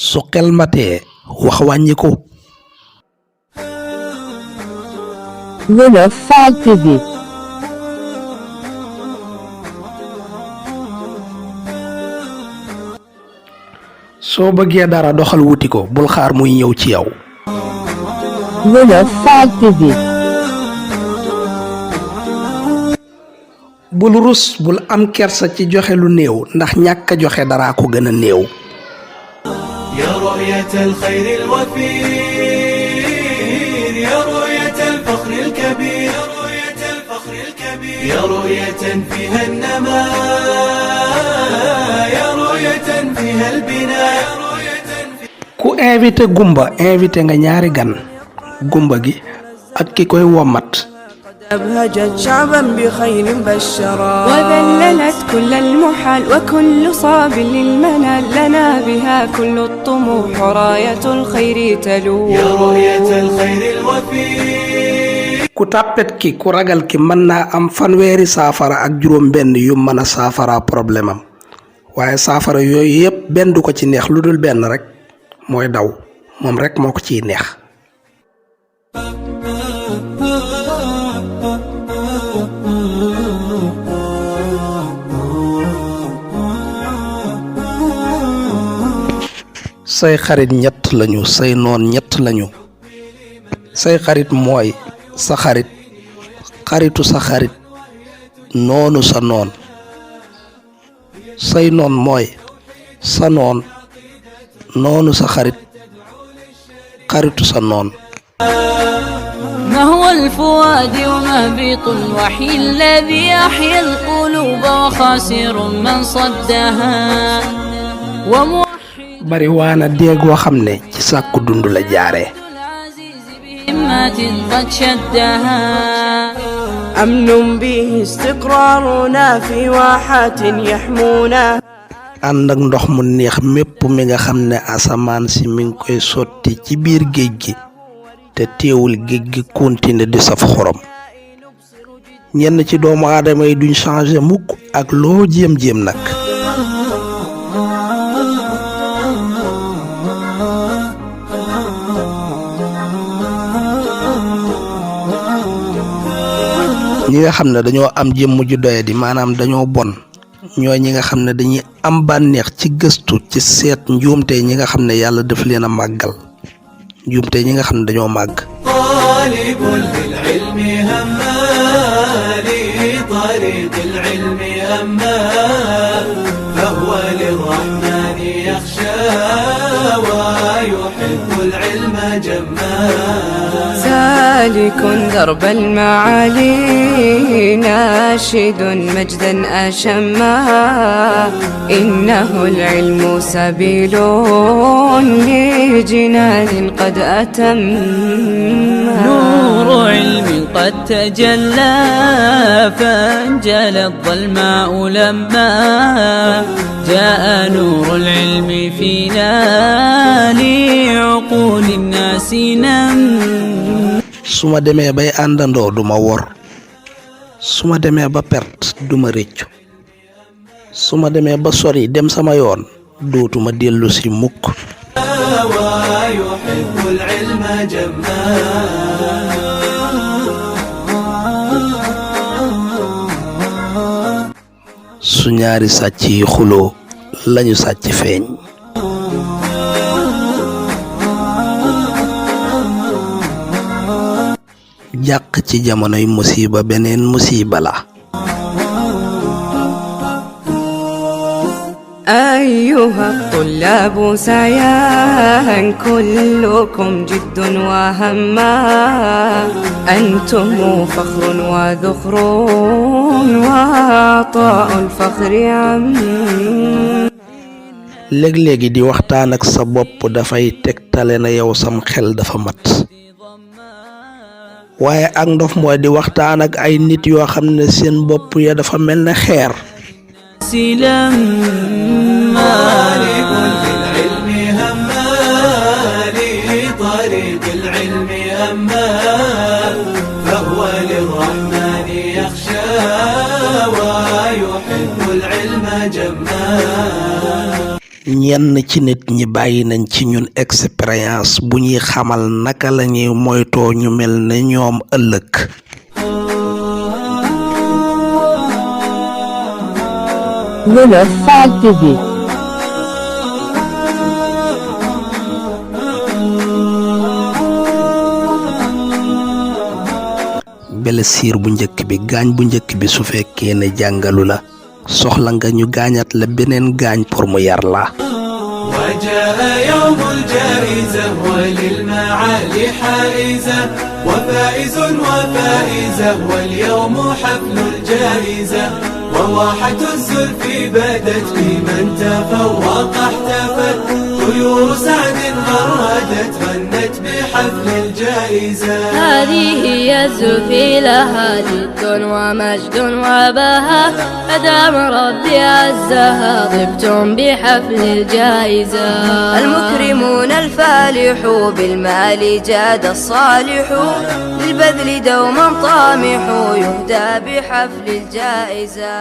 su xel matee wax wàññiku. Wolof Fall TV. soo bëggee dara doxal wuti ko bul xaar muy ñëw ci yow. Wolof Fall TV. bul rus bul am kersa ci joxe lu néew ndax ñàkk a joxe dara ko gën a néew. يا رؤية الخير الوفير يا رؤية الفخر الكبير يا رؤية فيها النماء يا رؤية فيها البناء. ku invité gumba invité nga ñaari gan gumba gi ak ki koy womat. أبهجت شعبا بخير بشرا وذللت كل المحال وكل صاب للمنال لنا بها كل الطموح راية الخير تلو يا رؤية الخير الوفي. ku tàppet ki ku ragal ki mën naa am fanweeri saafara ak juróom benn yu mën a saafara problème am waaye saafara yooyu yépp benn du ko ci neex lu dul benn rek mooy daw moom rek moo ko ciy neex. say xarit ñett lañu say noon ñett lañu say xarit mooy sa xarit xaritu sa xarit noonu sa noon say noon mooy sa noon noonu sa xarit xaritu sa noon. ما هو الفؤاد ومهبط الوحي الذي أحيا القلوب وخاسر من صدها bari waana déegoo xam ne ci sàkku dund la jaare. قد شدها أمن به استقرارنا في واحات يحمونا. ànd ak ndox mu neex mépp mi nga xam ne asamaan si mi ngi koy sotti ci biir géej gi te teewul géej gi continuer di saf xorom. ñenn ci doomu aadama yi duñ changer mukk ak loo jéem-jéem nag. ñi nga xam ne dañoo am jëmm ju doyadi maanaam dañoo bon ñooy ñi nga xam ne dañuy am bànneex ci gëstu ci seet njuumte ñi nga xam ne yàlla daf leen a màggal njuumte ñi nga xam ne dañoo màgg. طالب للعلم همالي طريق العلم أما فهو للرحمن يخشى ويحب العلم جما. سالك درب المعالي ناشد مجدا أشما إنه العلم سبيل لجنان قد أتم. نور علم قد تجلى فانجلى الظلماء لما جاء نور العلم فينا لعقول الناس نم. su ma demee bay àndandoo du ma wor su ma demee ba perte du ma rëccu su ma demee ba sori dem sama yoon dootuma dellu si mukk. ويحب العلم جما. su ñaari sàcc yi xuloo lañu sàcc feeñ. jàq ci jamonoy musiba beneen musiba la. أيها الطلاب سيان كلكم جد وهما أنتم فخر وذخر وعطاء الفخر عم. léeg-léegi di waxtaan ak sa bopp dafay tegtale na yow sam xel dafa mat waaye ak ndof mooy di waxtaan ak ay nit yoo xam ne seen bopp ya dafa mel ne xeer. طالب للعلم همالي طريق العلم أما فهو للرحمن يخشى ويحب العلم جما. ñenn ci nit ñi bàyyi nañ ci ñun expérience bu ñuy xamal naka lañuy moytoo ñu mel ne ñoom ëllëg. Runafal TV. blessure bu njëkk bi gaañ bu njëkk bi su fekkee ne jàngalu la soxla nga ñu gaañat la beneen gaañ pour mu yar la. وجاء يوم الجائزة وللمعالي حائزة وفائز وفائزة واليوم حفل الجائزة وواحة الزلف بدت لمن تفوق احتفت طيور سعد غردت غنت بحفل الجائزة. هذه هي الزلفي لها جد ومجد وبهاء أدام ربي عزها طبتم بحفل الجائزة. المكرمون الفالح بالمال جاد الصالح للبذل دوما طامح يهدى بحفل الجائزة.